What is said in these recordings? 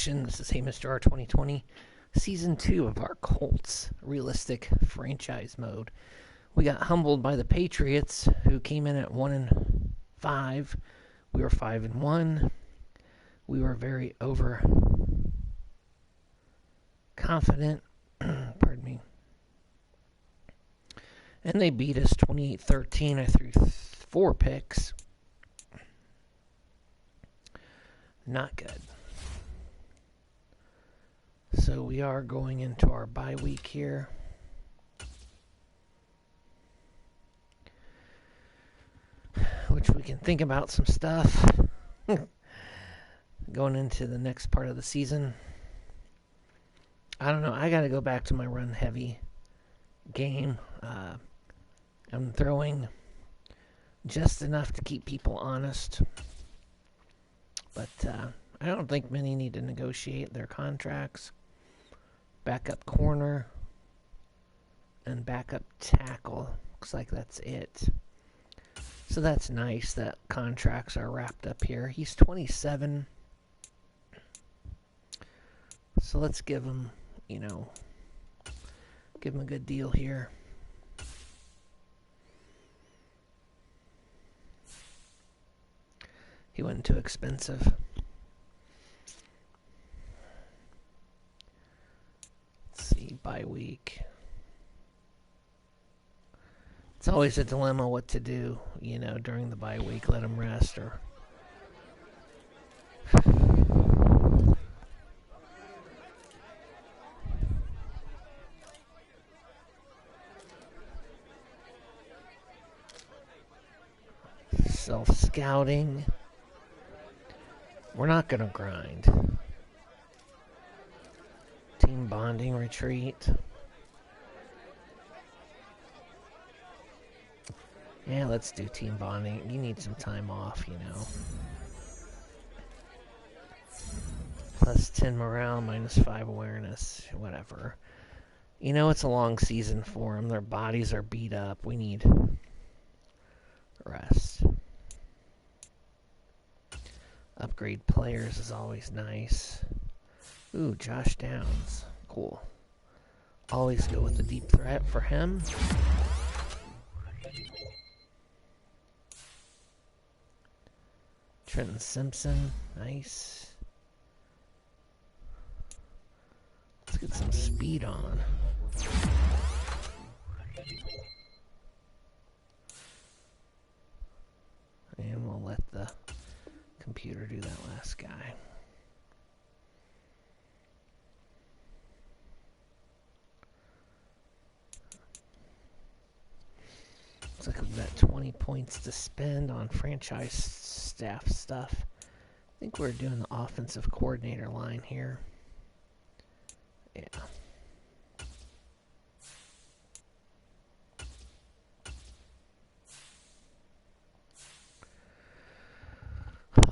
Nation. This is Hey Mr. R 2020, Season 2 of our Colts Realistic Franchise Mode. We got humbled by the Patriots, who came in at 1-5. We were 5-1. We were very overconfident. Pardon me. And they beat us 28-13. I threw 4 picks. Not good. So we are going into our bye week here. Which we can think about some stuff going into the next part of the season. I don't know. I got to go back to my run heavy game. I'm throwing just enough to keep people honest. But I don't think many need to negotiate their contracts. Backup corner and backup tackle. Looks like that's it. So that's nice that contracts are wrapped up here. He's 27. So let's give him, give him a good deal here. He wasn't too expensive. Let's see, bye week. It's always a dilemma what to do, during the bye week. Let him rest or... Self-scouting. We're not going to grind. Team bonding retreat. Yeah, let's do team bonding. You need some time off, Plus 10 morale, minus 5 awareness, whatever. It's a long season for them. Their bodies are beat up. We need rest. Upgrade players is always nice. Ooh, Josh Downs. Cool. Always go with the deep threat for him. Trenton Simpson. Nice. Let's get some speed on. And we'll let the computer do that last guy. Looks like we've got 20 points to spend on franchise staff stuff. I think we're doing the offensive coordinator line here. Yeah.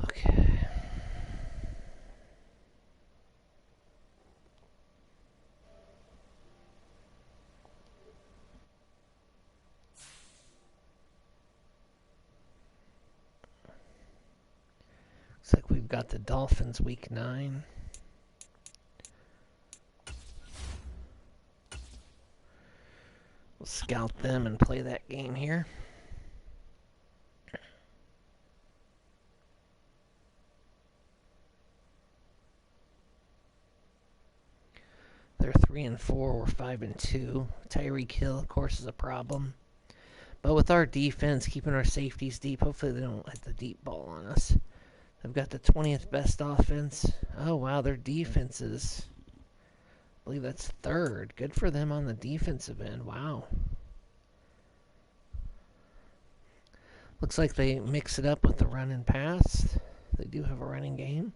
Okay. Looks like we've got the Dolphins week 9. We'll scout them and play that game here. They're 3-4. We're 5-2. Tyreek Hill, of course, is a problem. But with our defense, keeping our safeties deep, hopefully they don't hit the deep ball on us. They've got the 20th best offense. Oh, wow, their defense is... I believe that's 3rd. Good for them on the defensive end. Wow. Looks like they mix it up with the run and pass. They do have a running game.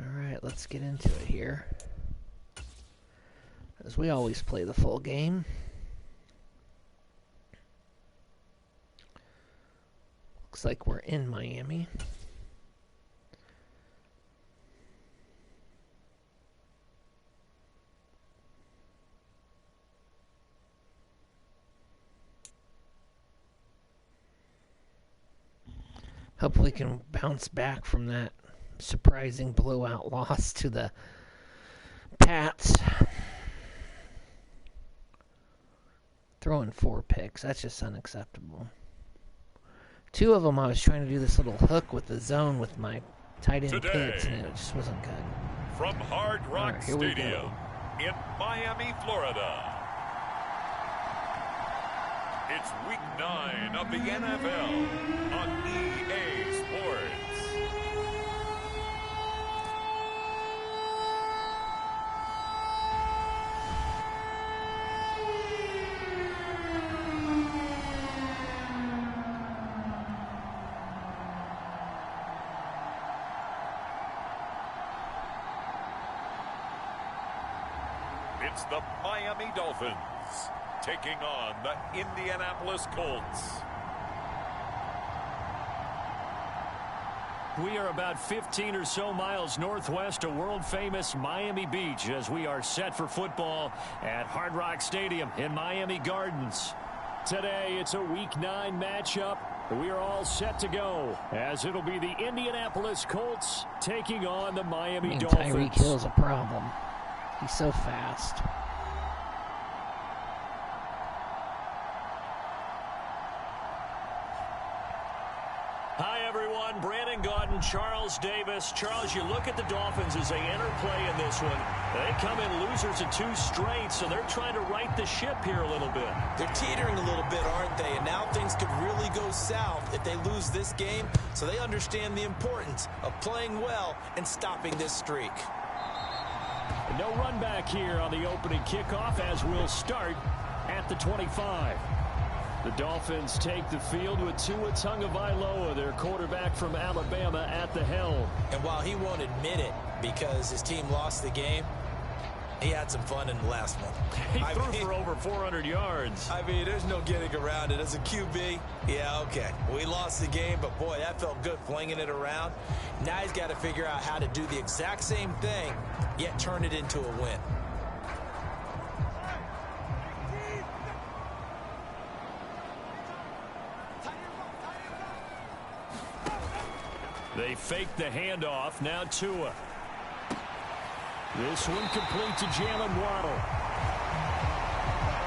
Alright, let's get into it here. As we always play the full game. Looks like we're in Miami. Hopefully can bounce back from that surprising blowout loss to the Pats. Throwing 4 picks. That's just unacceptable. 2 of them I was trying to do this little hook with the zone with my tight end Pitts, and it just wasn't good. From Hard Rock Stadium in Miami, Florida. It's Week 9 of the NFL on EA Sports. It's the Miami Dolphins taking on the Indianapolis Colts. We are about 15 or so miles northwest of world-famous Miami Beach as we are set for football at Hard Rock Stadium in Miami Gardens. Today, it's a Week 9 matchup. We are all set to go as it'll be the Indianapolis Colts taking on the Miami Dolphins. Tyreek Hill's a problem. He's so fast. Hi, everyone. Brandon Gaudin, Charles Davis. Charles, you look at the Dolphins as they enter play in this one. They come in losers of 2 straight, so they're trying to right the ship here a little bit. They're teetering a little bit, aren't they? And now things could really go south if they lose this game, so they understand the importance of playing well and stopping this streak. No run back here on the opening kickoff as we'll start at the 25. The Dolphins take the field with Tua Tagovailoa, their quarterback from Alabama, at the helm. And while he won't admit it because his team lost the game, he had some fun in the last one. He threw for over 400 yards. I mean, there's no getting around it. As a QB, yeah, okay. We lost the game, but boy, that felt good flinging it around. Now he's got to figure out how to do the exact same thing, yet turn it into a win. They fake the handoff. Now Tua. This one complete to Jalen Waddle.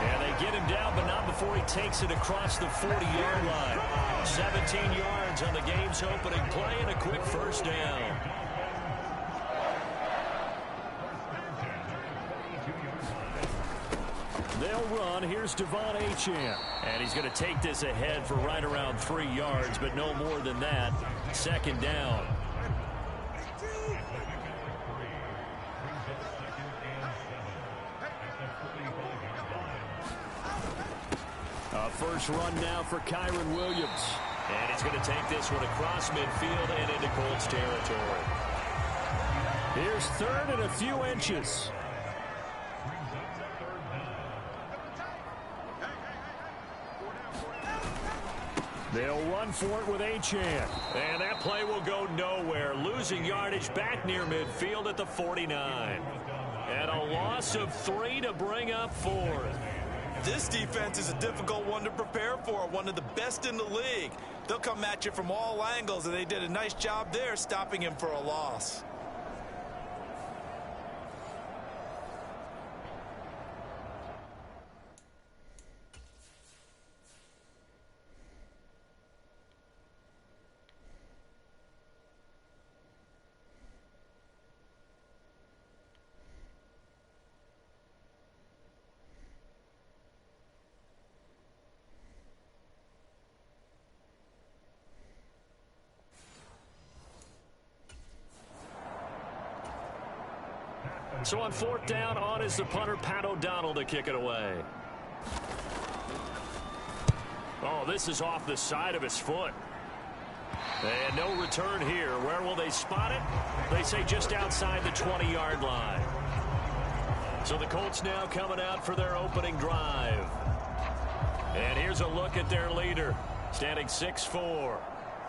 And they get him down, but not before he takes it across the 40-yard line. 17 yards on the game's opening play and a quick first down. They'll run. Here's Devon Achane. And he's going to take this ahead for right around 3 yards, but no more than that. Second down. A first run now for Kyren Williams. And he's going to take this one across midfield and into Colts territory. Here's third and a few inches. They'll run for it with Achane. And that play will go nowhere. Losing yardage back near midfield at the 49. And a loss of 3 to bring up 4. This defense is a difficult one to prepare for, one of the best in the league. They'll come at you from all angles, and they did a nice job there stopping him for a loss. So on fourth down, on is the punter, Pat O'Donnell, to kick it away. Oh, this is off the side of his foot. And no return here. Where will they spot it? They say just outside the 20-yard line. So the Colts now coming out for their opening drive. And here's a look at their leader, standing 6'4".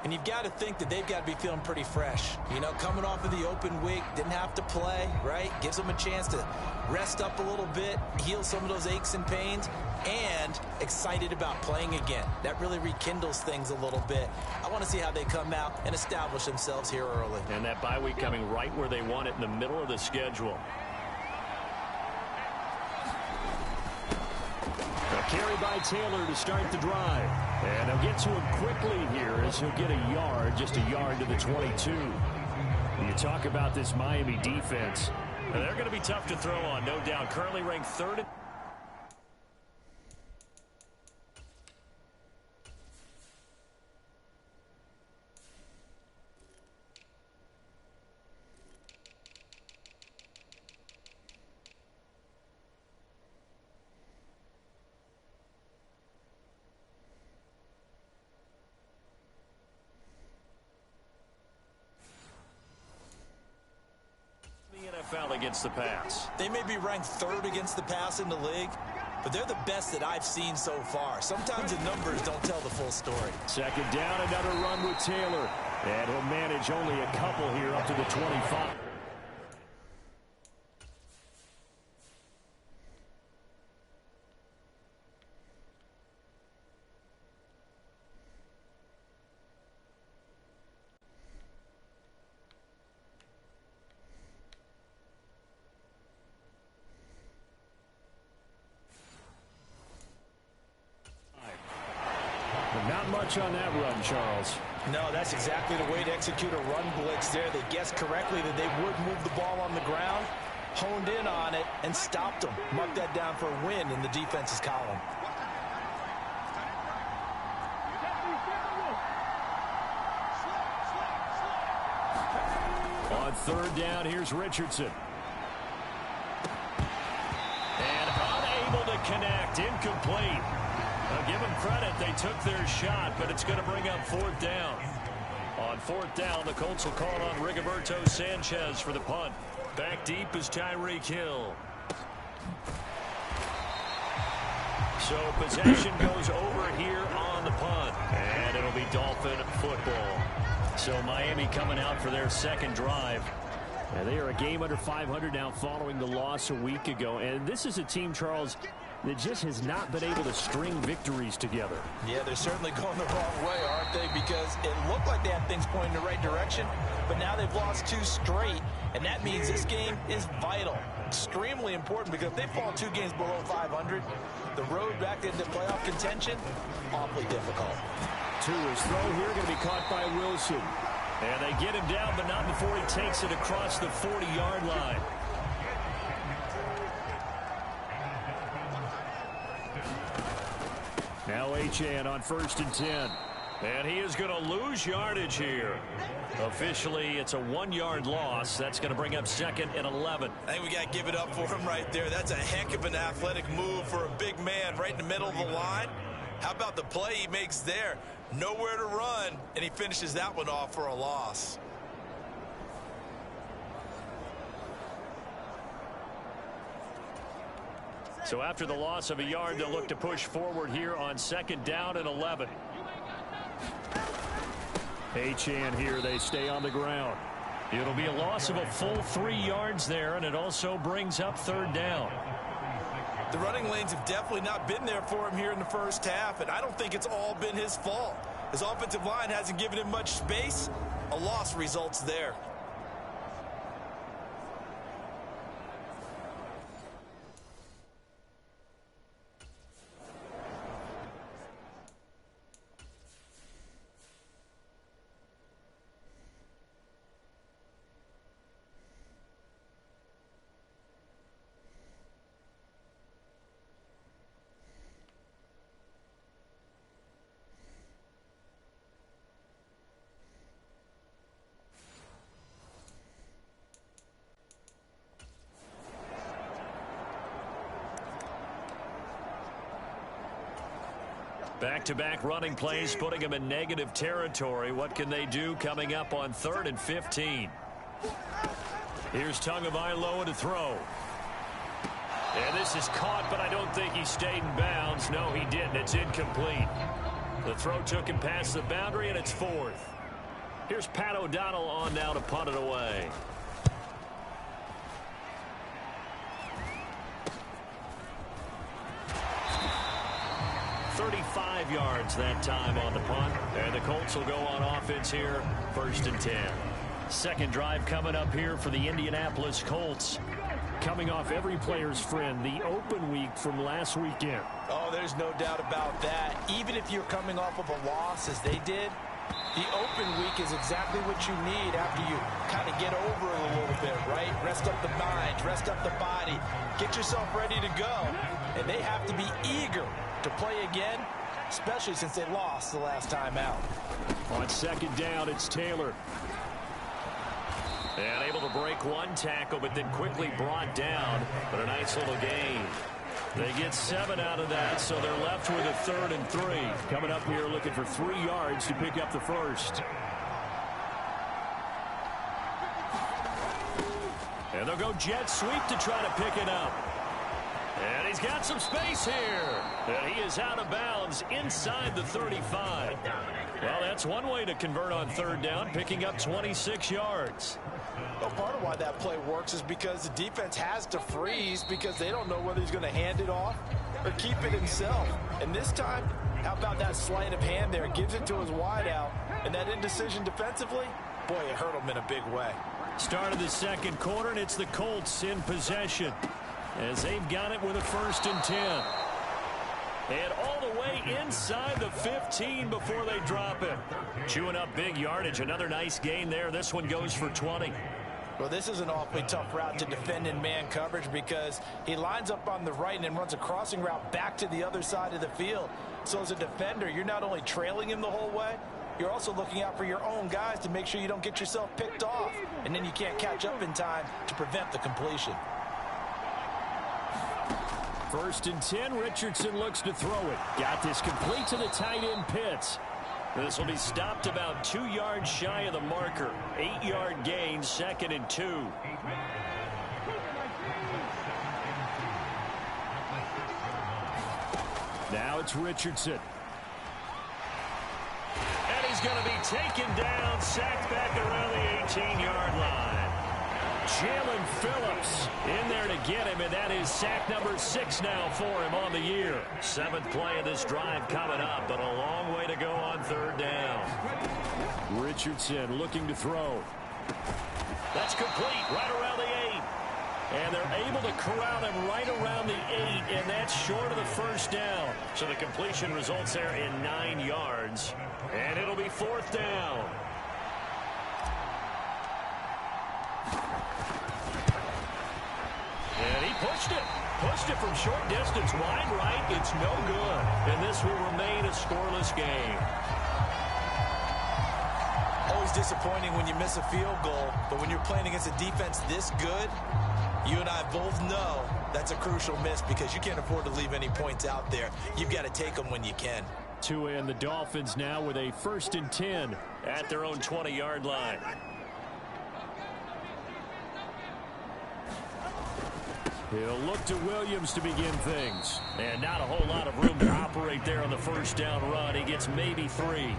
And you've got to think that they've got to be feeling pretty fresh. You know, coming off of the open week, didn't have to play, right? Gives them a chance to rest up a little bit, heal some of those aches and pains, and excited about playing again. That really rekindles things a little bit. I want to see how they come out and establish themselves here early. And that bye week coming right where they want it, in the middle of the schedule. A carry by Taylor to start the drive. And they'll get to him quickly here as he'll get a yard, just a yard to the 22. You talk about this Miami defense. They're going to be tough to throw on, no doubt. Currently ranked third. Against the pass. They may be ranked third against the pass in the league, but they're the best that I've seen so far. Sometimes the numbers don't tell the full story. Second down, another run with Taylor. And he'll manage only a couple here up to the 25. Not much on that run, Charles. No, that's exactly the way to execute a run blitz there. They guessed correctly that they would move the ball on the ground, honed in on it, and stopped them. Mark that down for a win in the defense's column. On third down, here's Richardson. And unable to connect, incomplete. Give them credit, they took their shot, but it's going to bring up fourth down. On fourth down, the Colts will call on Rigoberto Sanchez for the punt. Back deep is Tyreek Hill. So possession goes over here on the punt, and it'll be Dolphin football. So Miami coming out for their second drive. And they are a game under 500 now following the loss a week ago. And this is a team, Charles, that just has not been able to string victories together. Yeah, they're certainly going the wrong way, aren't they? Because it looked like they had things pointing in the right direction, but now they've lost 2 straight, and that means this game is vital. Extremely important, because if they fall 2 games below 500, the road back into playoff contention, awfully difficult. To his throw here, going to be caught by Wilson. And they get him down, but not before he takes it across the 40-yard line. Now Achane on 1st and 10. And he is going to lose yardage here. Officially, it's a 1-yard loss. That's going to bring up 2nd and 11. I think we got to give it up for him right there. That's a heck of an athletic move for a big man right in the middle of the line. How about the play he makes there? Nowhere to run, and he finishes that one off for a loss. So after the loss of a yard, they'll look to push forward here on 2nd down and 11. Achane here, they stay on the ground. It'll be a loss of a full 3 yards there, and it also brings up 3rd down. The running lanes have definitely not been there for him here in the first half, and I don't think it's all been his fault. His offensive line hasn't given him much space. A loss results there. Back-to-back running plays, putting them in negative territory. What can they do coming up on 3rd and 15? Here's Tagovailoa to throw. And this is caught, but I don't think he stayed in bounds. No, he didn't. It's incomplete. The throw took him past the boundary, and it's 4th. Here's Pat O'Donnell on now to punt it away. "35 yards that time on the punt. And the Colts will go on offense here, 1st and 10. Second drive coming up here for the Indianapolis Colts. Coming off every player's friend, the open week from last weekend. Oh, there's no doubt about that. Even if you're coming off of a loss as they did, the open week is exactly what you need after you kind of get over it a little bit, right? Rest up the mind, rest up the body, get yourself ready to go. And they have to be eager to play again, especially since they lost the last time out. On second down, it's Taylor. And able to break one tackle, but then quickly brought down. But a nice little gain. They get 7 out of that, so they're left with a 3rd and 3. Coming up here looking for 3 yards to pick up the first. And they'll go jet sweep to try to pick it up. And he's got some space here. And he is out of bounds inside the 35. Well, that's one way to convert on 3rd down, picking up 26 yards. Well, part of why that play works is because the defense has to freeze because they don't know whether he's going to hand it off or keep it himself. And this time, how about that sleight of hand there? Gives it to his wideout. And that indecision defensively, boy, it hurt him in a big way. Start of the second quarter, and it's the Colts in possession as they've got it with a 1st and 10. And all the way inside the 15 before they drop it. Chewing up big yardage. Another nice gain there. This one goes for 20. Well, this is an awfully tough route to defend in man coverage because he lines up on the right and then runs a crossing route back to the other side of the field. So as a defender, you're not only trailing him the whole way, you're also looking out for your own guys to make sure you don't get yourself picked off. And then you can't catch up in time to prevent the completion. 1st and 10. Richardson looks to throw it. Got this complete to the tight end Pitts. This will be stopped about 2 yards shy of the marker. 8-yard gain, 2nd and 2. Now it's Richardson. And he's going to be taken down, sacked back around the 18-yard line. Jalen Phillips in there to get him, and that is sack number 6 now for him on the year. 7th play of this drive coming up, but a long way to go on 3rd down. Richardson looking to throw. That's complete right around the 8. And they're able to corral him right around the 8, and that's short of the 1st down. So the completion results there in 9 yards, and it'll be 4th down. And he pushed it from short distance, wide right. It's no good, and this will remain a scoreless game. Always disappointing when you miss a field goal, but when you're playing against a defense this good, you and I both know that's a crucial miss because you can't afford to leave any points out there. You've got to take them when you can. Tua and the Dolphins now with a 1st and 10 at their own 20-yard line. He'll look to Williams to begin things. And not a whole lot of room to operate there on the 1st down run. He gets maybe 3.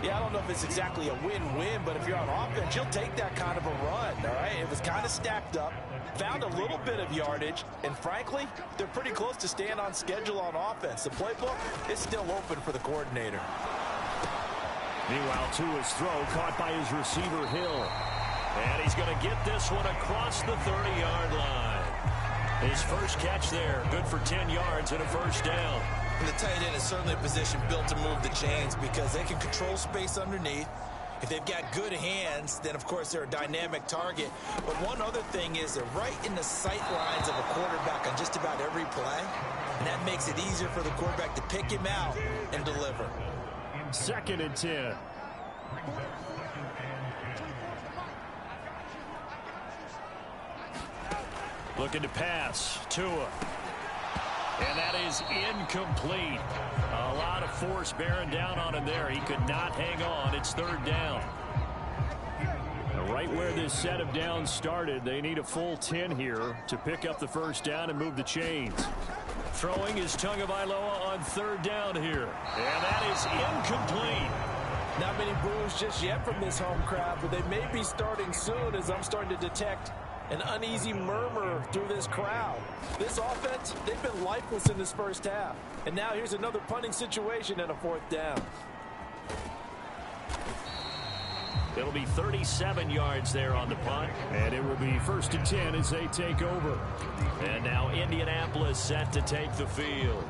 Yeah, I don't know if it's exactly a win-win, but if you're on offense, you'll take that kind of a run, all right? It was kind of stacked up, found a little bit of yardage, and frankly, they're pretty close to staying on schedule on offense. The playbook is still open for the coordinator. Meanwhile, Tua's throw caught by his receiver, Hill. And he's going to get this one across the 30-yard line. His first catch there, good for 10 yards and a 1st down. And the tight end is certainly a position built to move the chains because they can control space underneath. If they've got good hands, then, of course, they're a dynamic target. But one other thing is they're right in the sight lines of a quarterback on just about every play. And that makes it easier for the quarterback to pick him out and deliver. 2nd and 10. Looking to pass. Tua. And that is incomplete. A lot of force bearing down on him there. He could not hang on. It's 3rd down. Right where this set of downs started, they need a full 10 here to pick up the 1st down and move the chains. Throwing is Tagovailoa on 3rd down here. And that is incomplete. Not many boos just yet from this home crowd, but they may be starting soon as I'm starting to detect an uneasy murmur through this crowd. This offense, they've been lifeless in this first half. And now here's another punting situation and a 4th down. It'll be 37 yards there on the punt. And it will be 1st and 10 as they take over. And now Indianapolis set to take the field.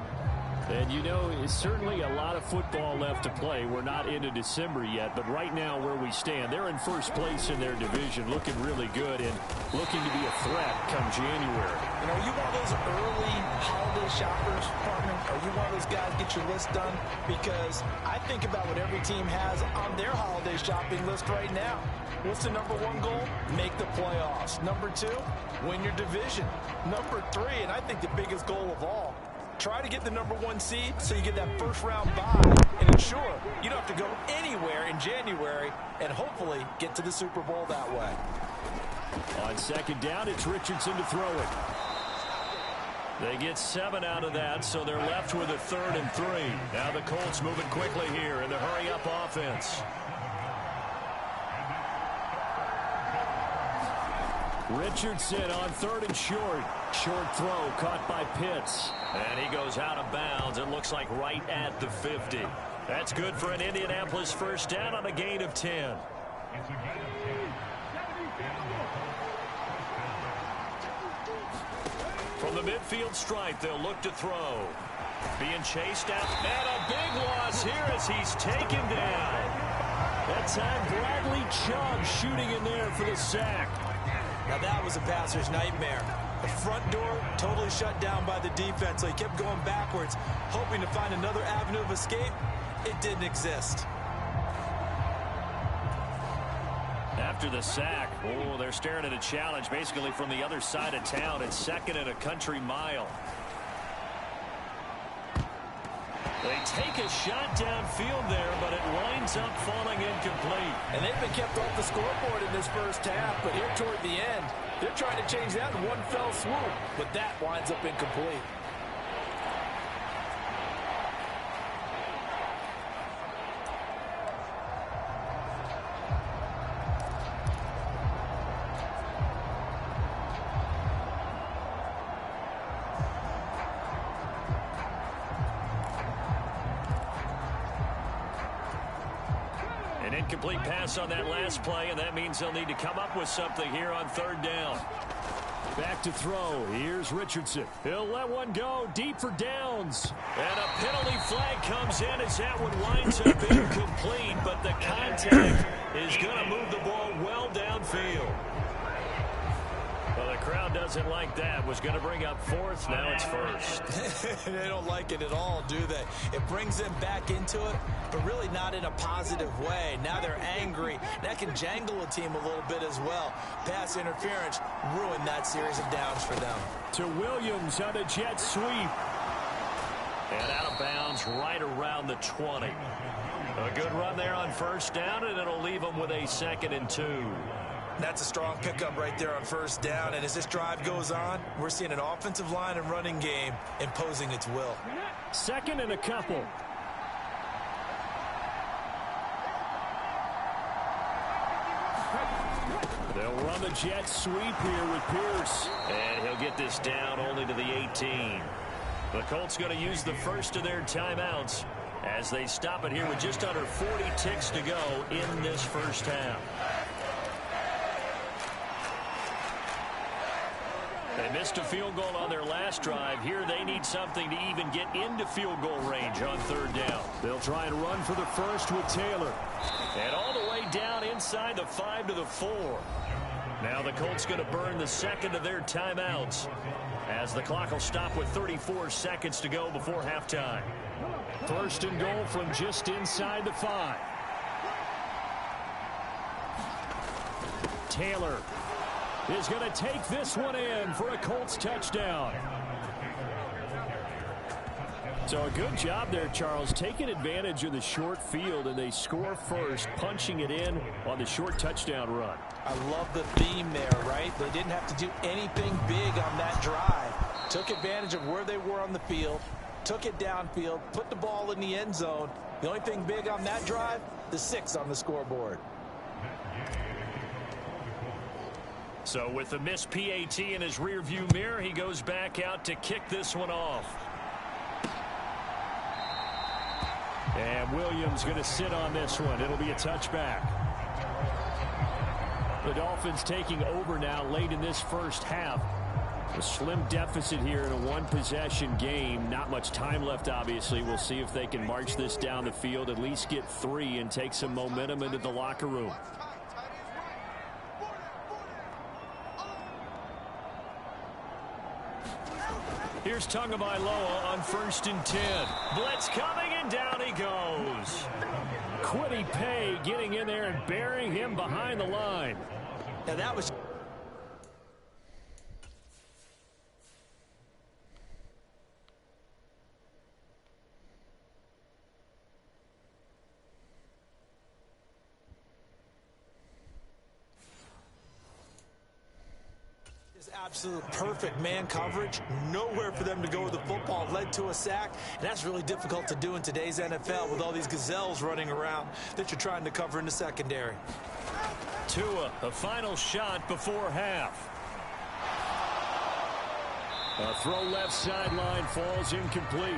And you know, it's certainly a lot of football left to play. We're not into December yet, but right now where we stand, they're in first place in their division, looking really good and looking to be a threat come January. You know, are you one of those early holiday shoppers, partner? Are you one of those guys get your list done? Because I think about what every team has on their holiday shopping list right now. What's the number 1 goal? Make the playoffs. Number 2, win your division. Number 3, and I think the biggest goal of all, try to get the number 1 seed so you get that first-round bye and ensure you don't have to go anywhere in January and hopefully get to the Super Bowl that way. On 2nd down, it's Richardson to throw it. They get 7 out of that, so they're left with a 3rd and 3. Now the Colts moving quickly here in the hurry-up offense. Richardson on 3rd and short. Short throw caught by Pitts. And he goes out of bounds. It looks like right at the 50. That's good for an Indianapolis 1st down on a gain of 10. From the midfield stripe, they'll look to throw. Being chased out. And a big loss here as he's taken down. That time, Bradley Chubb shooting in there for the sack. Now that was a passer's nightmare. The front door totally shut down by the defense, so he kept going backwards, hoping to find another avenue of escape. It didn't exist. After the sack, oh, they're staring at a challenge basically from the other side of town. It's 2nd and a country mile. They take a shot downfield there, but it winds up falling incomplete. And they've been kept off the scoreboard in this first half, but here toward the end, they're trying to change that in one fell swoop, but that winds up incomplete. Incomplete pass on that last play, and that means they'll need to come up with something here on 3rd down. Back to throw. Here's Richardson. He'll let one go deep for downs. And a penalty flag comes in as that one winds up incomplete, but the contact is going to move the ball well downfield. Well, the crowd doesn't like that. Was going to bring up 4th. Now it's 1st. They don't like it at all, do they? It brings them back into it, but really not in a positive way. Now they're angry. That can jangle a team a little bit as well. Pass interference ruined that series of downs for them. To Williams on a jet sweep. And out of bounds right around the 20. A good run there on 1st down, and it'll leave them with a 2nd and 2. That's a strong pickup right there on 1st down. And as this drive goes on, we're seeing an offensive line and running game imposing its will. 2nd and a couple. They'll run the jet sweep here with Pierce. And he'll get this down only to the 18. The Colts going to use the first of their timeouts as they stop it here with just under 40 ticks to go in this first half. They missed a field goal on their last drive. Here they need something to even get into field goal range on 3rd down. They'll try and run for the first with Taylor. And all the way down inside the 5 to the 4. Now the Colts going to burn the 2nd of their timeouts as the clock will stop with 34 seconds to go before halftime. 1st and goal from just inside the 5. Taylor is going to take this one in for a Colts touchdown. So a good job there, Charles, taking advantage of the short field, and they score first, punching it in on the short touchdown run. I love the theme there, right? They didn't have to do anything big on that drive. Took advantage of where they were on the field, took it downfield, put the ball in the end zone. The only thing big on that drive, the 6 on the scoreboard. So with the missed PAT in his rearview mirror, he goes back out to kick this one off. And Williams going to sit on this one. It'll be a touchback. The Dolphins taking over now late in this first half. A slim deficit here in a one-possession game. Not much time left, obviously. We'll see if they can march this down the field, at least get 3, and take some momentum into the locker room. Here's Tagovailoa on 1st and 10. Blitz coming, and down he goes. Quiddy Pay getting in there and burying him behind the line. Now that was... absolute perfect man coverage. Nowhere for them to go with the football. Led to a sack. And that's really difficult to do in today's NFL with all these gazelles running around that you're trying to cover in the secondary. Tua, a final shot before half. A throw left sideline falls incomplete.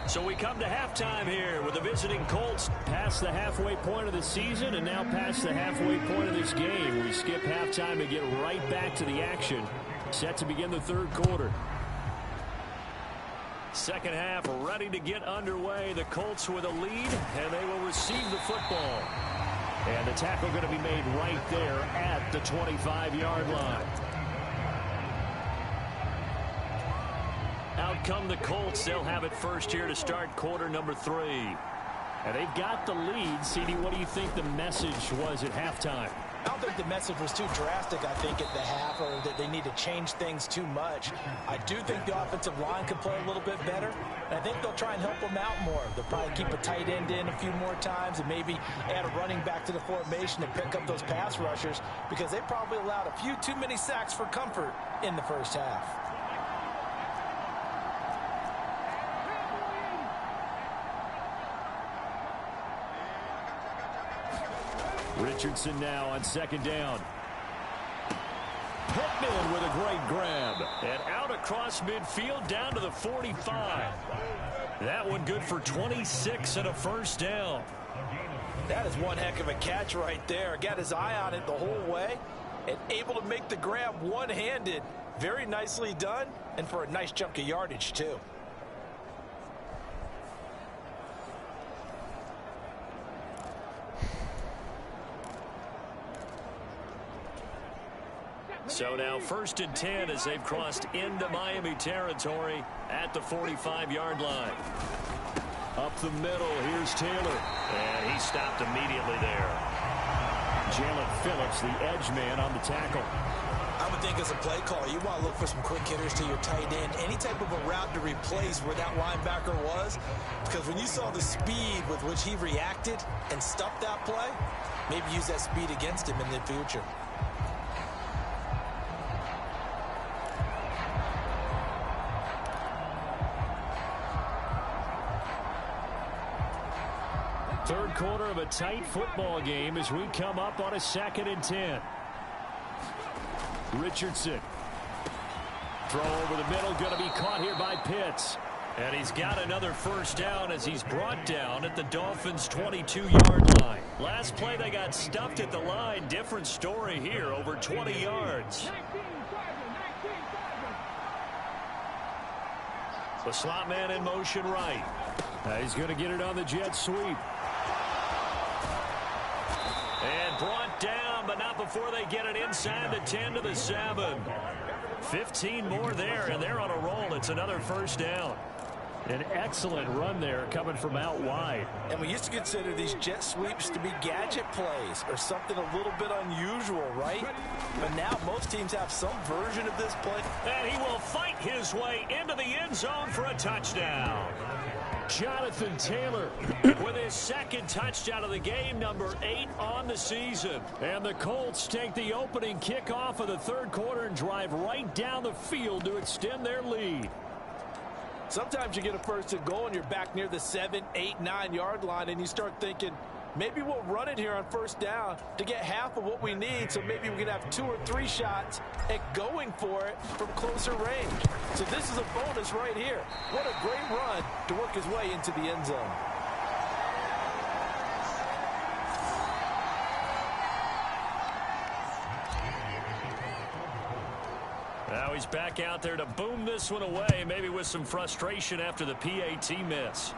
So we come to halftime here with the visiting Colts past the halfway point of the season and now past the halfway point of this game. We skip halftime and get right back to the action. Set to begin the third quarter. Second half ready to get underway. The Colts with a lead, and they will receive the football. And the tackle going to be made right there at the 25-yard line. Out come the Colts. They'll have it first here to start quarter number 3. And they've got the lead. CD, what do you think the message was at halftime? I don't think the message was too drastic, I think, at the half, or that they need to change things too much. I do think the offensive line could play a little bit better, and I think they'll try and help them out more. They'll probably keep a tight end in a few more times and maybe add a running back to the formation to pick up those pass rushers, because they probably allowed a few too many sacks for comfort in the first half. Richardson now on second down. Pittman with a great grab. And out across midfield down to the 45. That one good for 26 and a first down. That is one heck of a catch right there. Got his eye on it the whole way and able to make the grab one-handed. Very nicely done, and for a nice chunk of yardage, too. So now 1st and 10 as they've crossed into Miami territory at the 45-yard line. Up the middle, here's Taylor. And he stopped immediately there. Jalen Phillips, the edge man on the tackle. I would think as a play caller, you want to look for some quick hitters to your tight end. Any type of a route to replace where that linebacker was. Because when you saw the speed with which he reacted and stopped that play, maybe use that speed against him in the future. Third quarter of a tight football game as we come up on a 2nd and 10. Richardson. Throw over the middle, going to be caught here by Pitts. And he's got another first down as he's brought down at the Dolphins' 22-yard line. Last play they got stuffed at the line. Different story here, over 20 yards. The slot man in motion right. He's going to get it on the jet sweep. And brought down, but not before they get it inside the 10 to the 7. 15 more there, and they're on a roll. It's another first down. An excellent run there coming from out wide. And we used to consider these jet sweeps to be gadget plays or something a little bit unusual, right? But now most teams have some version of this play. And he will fight his way into the end zone for a touchdown. Jonathan Taylor with his second touchdown of the game, number 8 on the season. And the Colts take the opening kickoff of the third quarter and drive right down the field to extend their lead. Sometimes you get a first and goal and you're back near the 7, 8, 9-yard line, and you start thinking, maybe we'll run it here on first down to get half of what we need, so maybe we can have 2 or 3 shots at going for it from closer range. So this is a bonus right here. What a great run to work his way into the end zone. Now he's back out there to boom this one away, maybe with some frustration after the PAT miss.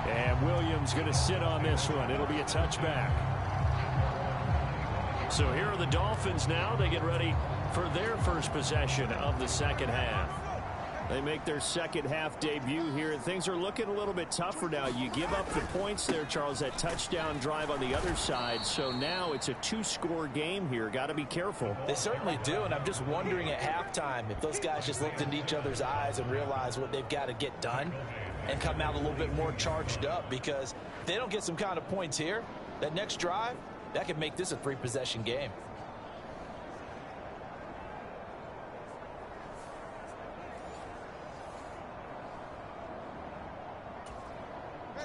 And Williams going to sit on this one. It'll be a touchback. So here are the Dolphins now. They get ready for their first possession of the second half. They make their second half debut here. Things are looking a little bit tougher now. You give up the points there, Charles, that touchdown drive on the other side. So now it's a 2-score game here. Got to be careful. They certainly do, and I'm just wondering at halftime if those guys just looked into each other's eyes and realized what they've got to get done and come out a little bit more charged up, because if they don't get some kind of points here, that next drive, that could make this a 3-possession game.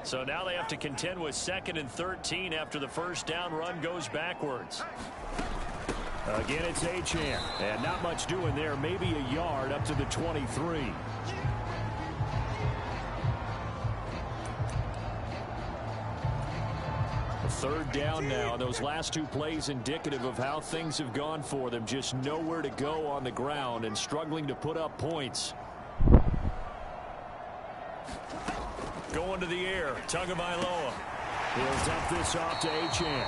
So now they have to contend with 2nd and 13 after the first down run goes backwards. Again, it's Achane. And not much doing there. Maybe a yard up to the 23. Third down now. Those last 2 plays indicative of how things have gone for them. Just nowhere to go on the ground and struggling to put up points. Going to the air. Tagovailoa. He'll dump this off to Achane.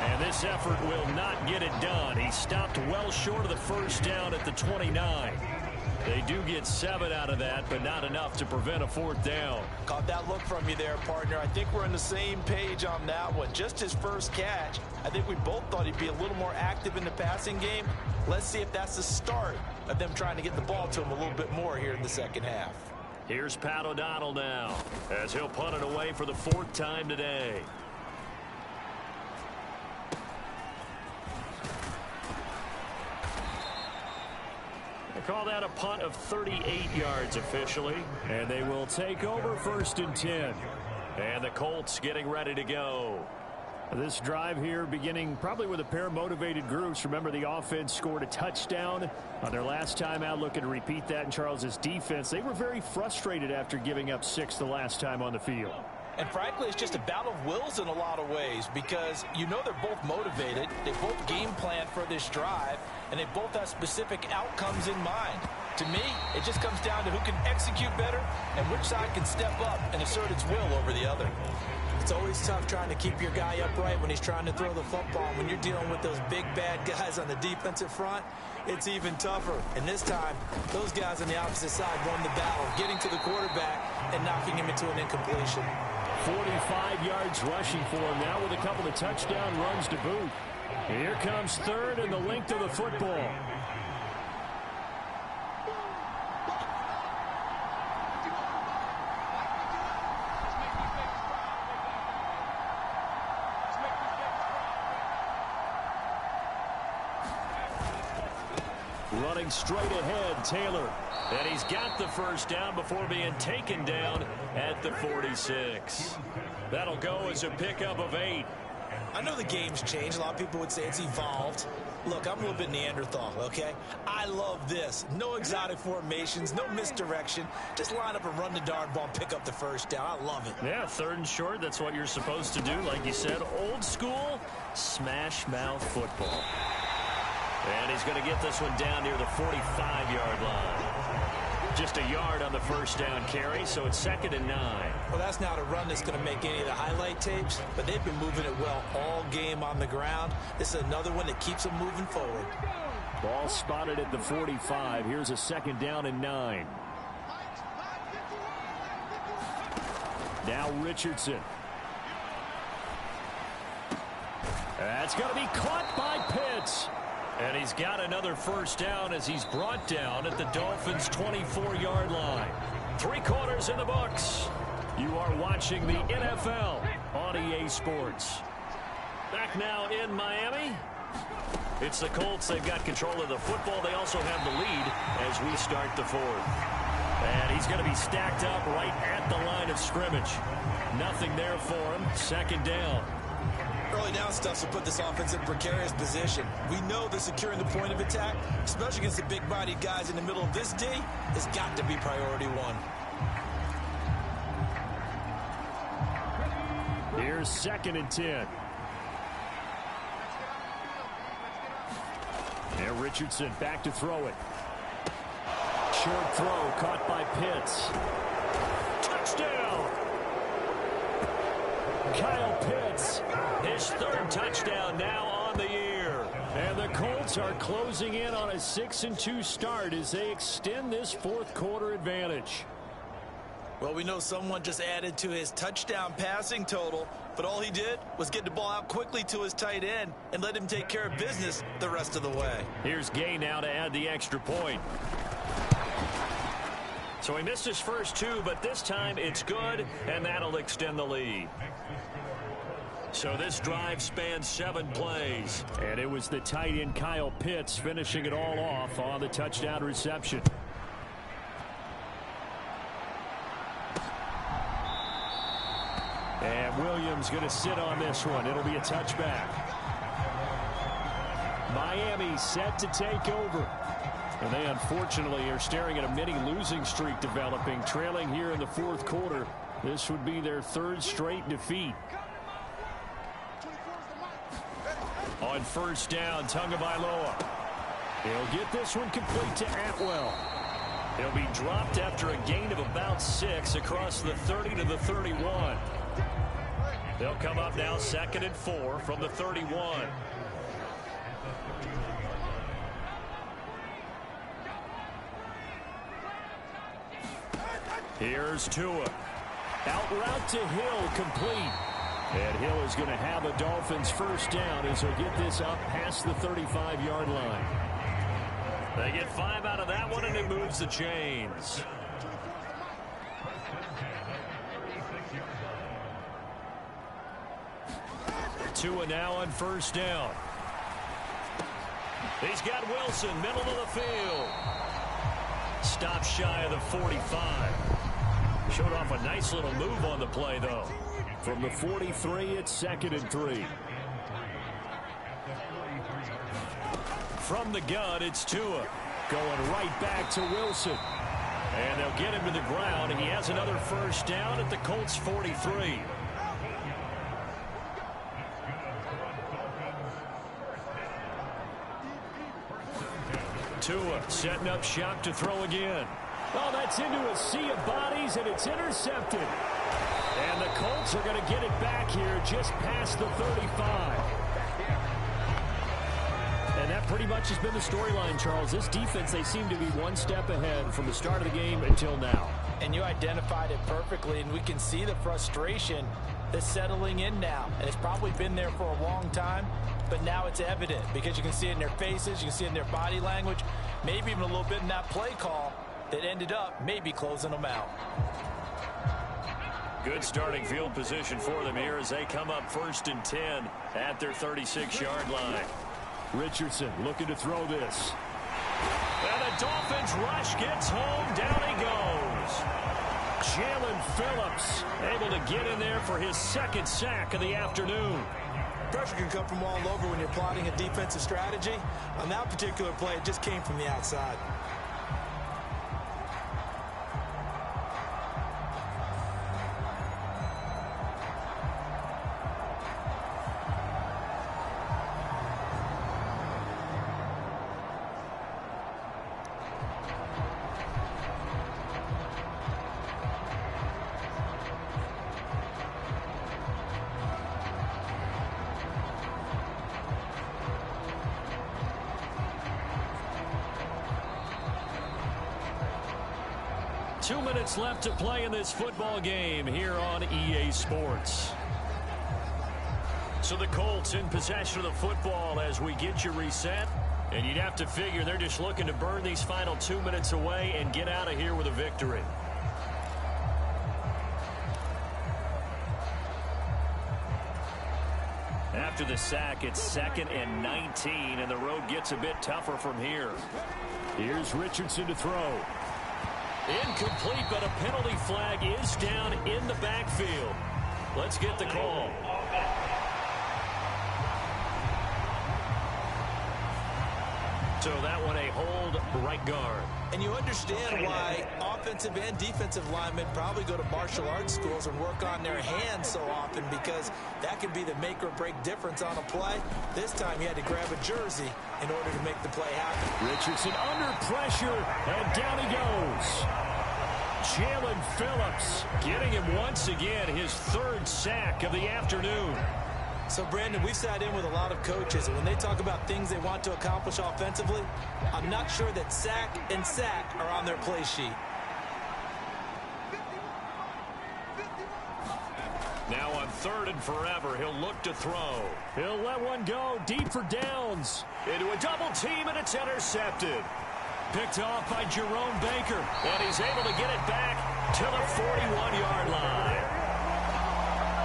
And this effort will not get it done. He stopped well short of the first down at the 29. They do get 7 out of that, but not enough to prevent a 4th down. Caught that look from you there, partner. I think we're on the same page on that one. Just his first catch. I think we both thought he'd be a little more active in the passing game. Let's see if that's the start of them trying to get the ball to him a little bit more here in the second half. Here's Pat O'Donnell now, as he'll punt it away for the 4th time today. They call that a punt of 38 yards officially, and they will take over 1st and 10. And the Colts getting ready to go. This drive here beginning probably with a pair of motivated groups. Remember, the offense scored a touchdown on their last time out, looking to repeat that in Charles's defense. They were very frustrated after giving up 6 the last time on the field. And frankly, it's just a battle of wills in a lot of ways, because you know they're both motivated. They both game plan for this drive, and they both have specific outcomes in mind. To me, it just comes down to who can execute better and which side can step up and assert its will over the other. It's always tough trying to keep your guy upright when he's trying to throw the football. When you're dealing with those big, bad guys on the defensive front, it's even tougher. And this time, those guys on the opposite side won the battle, getting to the quarterback and knocking him into an incompletion. 45 yards rushing for him now with a couple of touchdown runs to boot. Here comes 3rd and the length of the football. Running straight ahead, Taylor. And he's got the first down before being taken down at the 46. That'll go as a pickup of 8. I know the game's changed. A lot of people would say it's evolved. Look, I'm a little bit Neanderthal, okay? I love this. No exotic formations, no misdirection. Just line up and run the darn ball and pick up the first down. I love it. Yeah, 3rd and short. That's what you're supposed to do. Like you said, old school smash mouth football. And he's going to get this one down near the 45-yard line. Just a yard on the first down carry, so it's 2nd and 9. Well, that's not a run that's going to make any of the highlight tapes, but they've been moving it well all game on the ground. This is another one that keeps them moving forward. Ball spotted at the 45. Here's a 2nd down and 9. Now Richardson. That's going to be caught by Pitts. And he's got another first down as he's brought down at the Dolphins' 24-yard line. 3 quarters in the books. You are watching the NFL on EA Sports. Back now in Miami. It's the Colts. They've got control of the football. They also have the lead as we start the fourth. And he's going to be stacked up right at the line of scrimmage. Nothing there for him. Second down. Early down stuff to put this offense in precarious position. We know that securing the point of attack, especially against the big-bodied guys in the middle of this D, has got to be priority one. Here's 2nd and 10. And Richardson back to throw it. Short throw caught by Pitts. Touchdown! Kyle Pitts, his 3rd touchdown now on the year. And the Colts are closing in on a 6-2 start as they extend this 4th quarter advantage. Well, we know someone just added to his touchdown passing total, but all he did was get the ball out quickly to his tight end and let him take care of business the rest of the way. Here's Gay now to add the extra point. So he missed his first 2, but this time it's good, and that'll extend the lead. So this drive spans 7 plays. And it was the tight end Kyle Pitts finishing it all off on the touchdown reception. And Williams going to sit on this one. It'll be a touchback. Miami set to take over. And they unfortunately are staring at a mini losing streak developing, trailing here in the 4th quarter. This would be their 3rd straight defeat. On first down, Tagovailoa. He'll get this one complete to Atwell. He'll be dropped after a gain of about 6 across the 30 to the 31. They'll come up now 2nd and 4 from the 31. Here's Tua. Out route to Hill, complete. And Hill is going to have a Dolphins first down as he'll get this up past the 35-yard line. They get 5 out of that one, and it moves the chains. Tua now on first down. He's got Wilson, middle of the field. Stop shy of the 45. Showed off a nice little move on the play, though. From the 43, it's 2nd and 3. From the gun, it's Tua. Going right back to Wilson. And they'll get him to the ground. He has another first down at the Colts 43. Tua setting up shop to throw again. Oh, that's into a sea of bodies, and it's intercepted. And the Colts are going to get it back here just past the 35. And that pretty much has been the storyline, Charles. This defense, they seem to be one step ahead from the start of the game until now. And you identified it perfectly, and we can see the frustration that's settling in now. And it's probably been there for a long time, but now it's evident because you can see it in their faces, you can see it in their body language, maybe even a little bit in that play call that ended up maybe closing them out. Good starting field position for them here as they come up 1st and 10 at their 36-yard line. Richardson looking to throw this. And the Dolphins rush gets home. Down he goes. Jalen Phillips able to get in there for his 2nd sack of the afternoon. Pressure can come from all over when you're plotting a defensive strategy. On that particular play, it just came from the outside. Left to play in this football game here on EA Sports. So the Colts in possession of the football as we get you reset. And you'd have to figure they're just looking to burn these final 2 minutes away and get out of here with a victory. after the sack. It's 2nd and 19, and the road gets a bit tougher from here. Here's Richardson to throw. Incomplete, but a penalty flag is down in the backfield. Let's get the call. So that one a hold right guard. And you understand why offensive and defensive linemen probably go to martial arts schools and work on their hands so often, because that can be the make or break difference on a play. This time he had to grab a jersey in order to make the play happen. Richardson under pressure, and down he goes. Jalen Phillips getting him once again, his 3rd sack of the afternoon. So, Brandon, we've sat in with a lot of coaches, and when they talk about things they want to accomplish offensively, I'm not sure that sack and sack are on their play sheet. Now on 3rd and forever, he'll look to throw. He'll let one go deep for downs. Into a double team, and it's intercepted. Picked off by Jerome Baker, and he's able to get it back to the 41-yard line.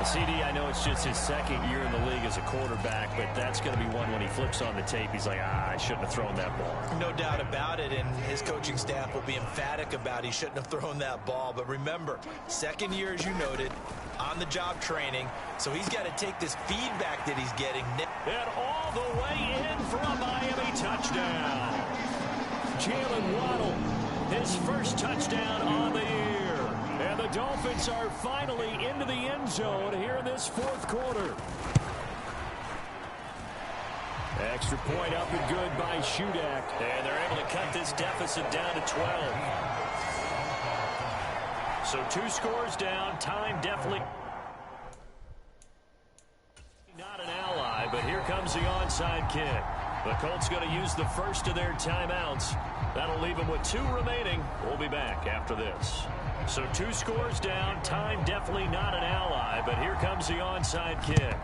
CD, I know it's just his 2nd year in the league as a quarterback, but that's going to be one when he flips on the tape. He's like, I shouldn't have thrown that ball. No doubt about it, and his coaching staff will be emphatic about he shouldn't have thrown that ball. But remember, 2nd year, as you noted, on-the-job training, so he's got to take this feedback that he's getting. And all the way in for a Miami touchdown. Jalen Waddle, his 1st touchdown on the year. And the Dolphins are finally into the end zone here in this 4th quarter. Extra point up and good by Shudak. And they're able to cut this deficit down to 12. So 2 scores down. Time definitely not an ally, but here comes the onside kick. The Colts going to use the first of their timeouts. That'll leave them with 2 remaining. We'll be back after this. So 2 scores down. Time definitely not an ally, but here comes the onside kick.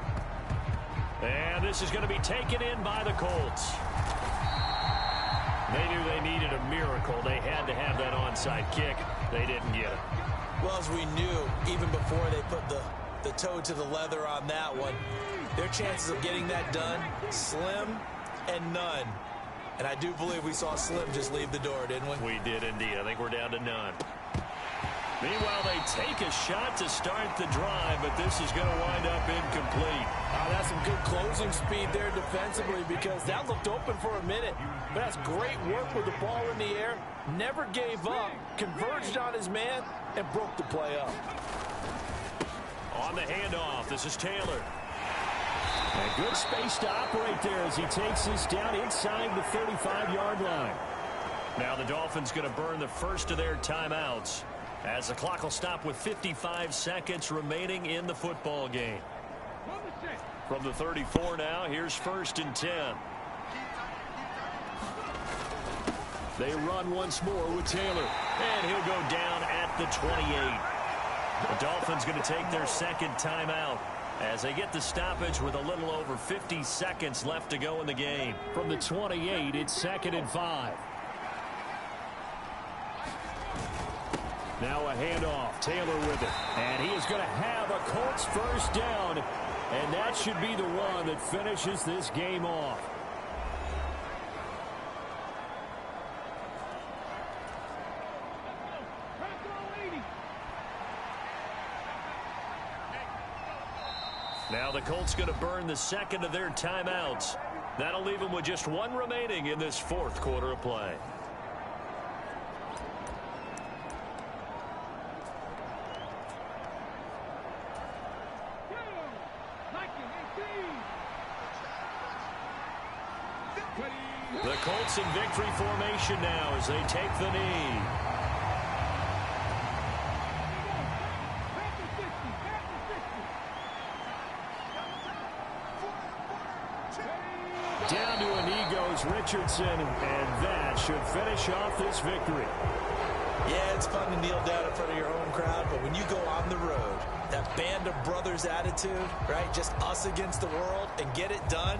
And this is going to be taken in by the Colts. They knew they needed a miracle. They had to have that onside kick. They didn't get it. Well, as we knew, even before they put the toe to the leather on that one, their chances of getting that done, slim and none. And I do believe we saw Slim just leave the door, didn't we? We did indeed. I think we're down to none. Meanwhile, they take a shot to start the drive, but this is going to wind up incomplete. That's some good closing speed there defensively, because that looked open for a minute. But that's great work with the ball in the air. Never gave up, converged on his man, and broke the play up. On the handoff, this is Taylor. And good space to operate there as he takes this down inside the 35-yard line. Now the Dolphins going to burn the first of their timeouts, as the clock will stop with 55 seconds remaining in the football game. From the 34 now, here's 1st and 10. They run once more with Taylor, and he'll go down at the 28. The Dolphins going to take their 2nd timeout as they get the stoppage with a little over 50 seconds left to go in the game. From the 28, it's 2nd and 5. Now a handoff. Taylor with it. And he is going to have a Colts 1st down. And that should be the one that finishes this game off. Now the Colts going to burn the 2nd of their timeouts. That'll leave them with just 1 remaining in this 4th quarter of play. The Colts in victory formation now as they take the knee. Down to a knee goes Richardson, and that should finish off this victory. Yeah, it's fun to kneel down in front of your home crowd, but when you go on the road, that band of brothers attitude, right, just us against the world, and get it done,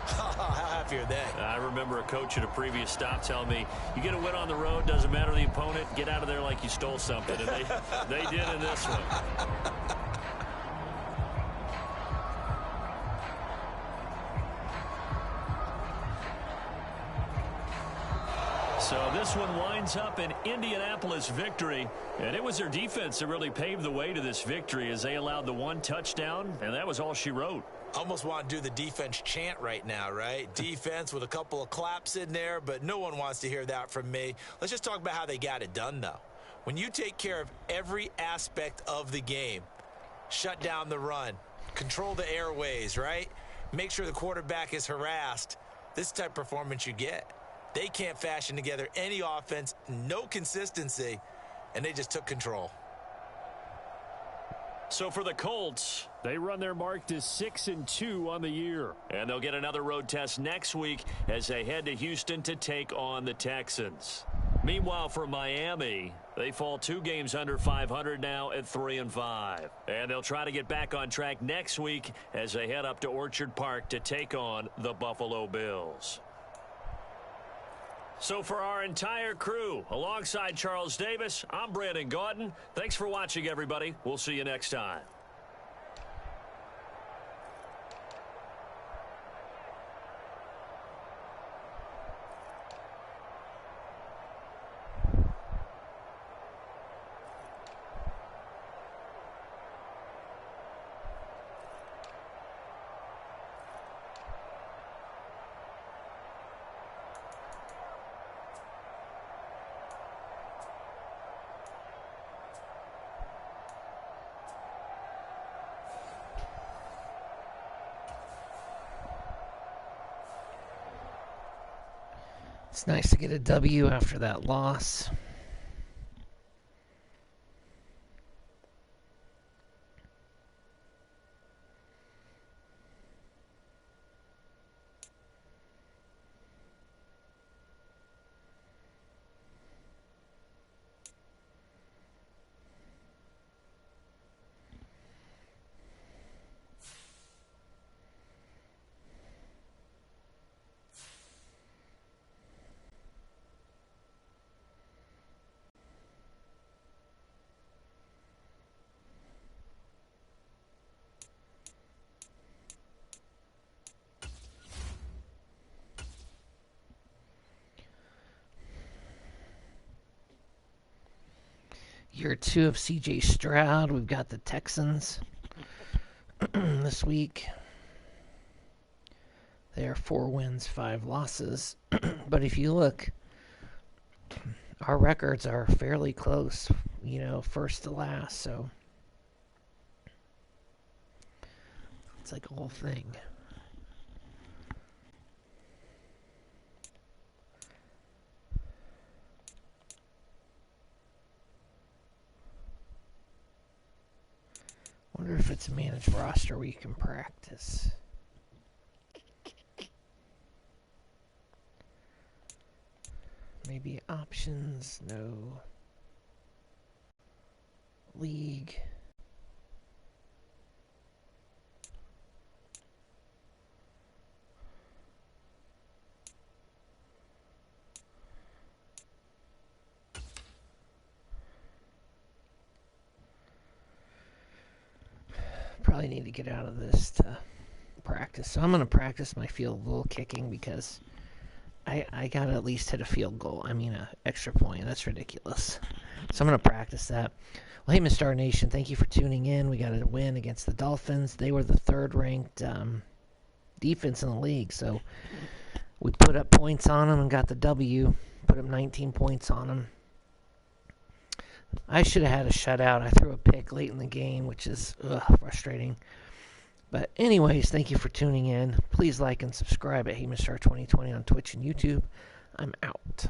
how happy are they? I remember a coach at a previous stop telling me, you get a win on the road, doesn't matter the opponent, get out of there like you stole something, and they did in this one. So this one winds up an Indianapolis victory, and it was their defense that really paved the way to this victory as they allowed the one touchdown, and that was all she wrote. Almost want to do the defense chant right now, right? Defense with a couple of claps in there, but no one wants to hear that from me. Let's just talk about how they got it done, though. When you take care of every aspect of the game, shut down the run, control the airways, right? Make sure the quarterback is harassed. This type of performance you get. They can't fashion together any offense, no consistency, and they just took control. So for the Colts, they run their mark to 6-2 on the year. And they'll get another road test next week as they head to Houston to take on the Texans. Meanwhile, for Miami, they fall 2 games under 500 now at 3-5. And they'll try to get back on track next week as they head up to Orchard Park to take on the Buffalo Bills. So for our entire crew, alongside Charles Davis, I'm Brandon Gaudin. Thanks for watching, everybody. We'll see you next time. It's nice to get a W after that loss. Year 2 of C.J. Stroud. We've got the Texans this week. They are 4 wins, 5 losses. But if you look, our records are fairly close, first to last. So it's like a whole thing. Wonder if it's a managed roster where you can practice. Maybe options, no. League. Probably need to get out of this to practice. So I'm going to practice my field goal kicking because I got to at least hit a field goal. I mean, an extra point. That's ridiculous. So I'm going to practice that. Well, hey, Mr. Star Nation, thank you for tuning in. We got a win against the Dolphins. They were the 3rd-ranked defense in the league. So we put up points on them and got the W. Put up 19 points on them. I should have had a shutout. I threw a pick late in the game, which is frustrating. But anyways, thank you for tuning in. Please like and subscribe at Hey Mr. 2020 on Twitch and YouTube. I'm out.